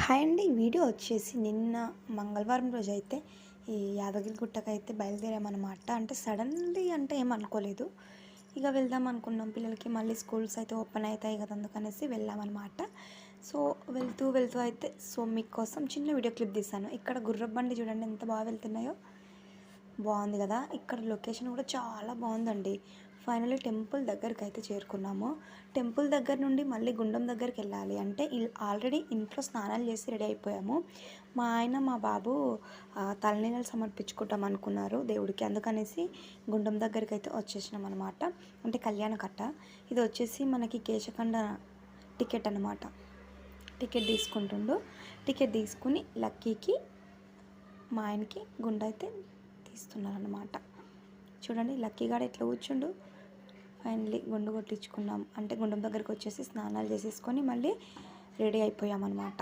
Hi అండి. ఈ video వచ్చేసి నిన్న మంగళవారం రోజు అయితే ఈ యాదగిరి గుట్టకైతే బయలుదేరామన్నమాట. అంటే సడన్లీ అంటే ఏమనుకోలేదు. ఇక వెళ్దాం అనుకున్నాం. పిల్లలకి మళ్ళీ స్కూల్స్ అయితే ఓపెన్ అవుతాయి కదా, అందుకనేసి వెళ్ళామన్నమాట. సో వెళ్తూ వెళ్తూ అయితే మీకోసం చిన్న వీడియో క్లిప్ తీశాను. ఇక్కడ గుర్రపు బండి చూడండి ఎంత బాగా వెళ్తున్నాయో, బాగుంది కదా. ఇక్కడ లొకేషన్ కూడా చాలా బాగుందండి. ఫైనల్లీ టెంపుల్ దగ్గరికి అయితే చేరుకున్నాము. టెంపుల్ దగ్గర నుండి మళ్ళీ గుండం దగ్గరికి వెళ్ళాలి అంటే ఆల్రెడీ ఇంట్లో స్నానాలు చేసి రెడీ అయిపోయాము. మా ఆయన మా బాబు తలనీళ్ళు సమర్పించుకుంటాం అనుకున్నారు దేవుడికి, అందుకనేసి గుండం దగ్గరికి అయితే వచ్చేసినాం అనమాట. అంటే కళ్యాణకట్ట. ఇది వచ్చేసి మనకి కేశఖండ టికెట్ అనమాట. టికెట్ తీసుకుంటుండు. టికెట్ తీసుకుని లక్కీకి మా ఆయనకి గుండె అయితే తీస్తున్నారనమాట. చూడండి లక్కీ గాడు ఎట్లా కూర్చుండు. ఫైనల్లీ గుండు కొట్టించుకున్నాం. అంటే గుండం దగ్గరికి వచ్చేసి స్నానాలు చేసేసుకొని మళ్ళీ రెడీ అయిపోయామన్నమాట.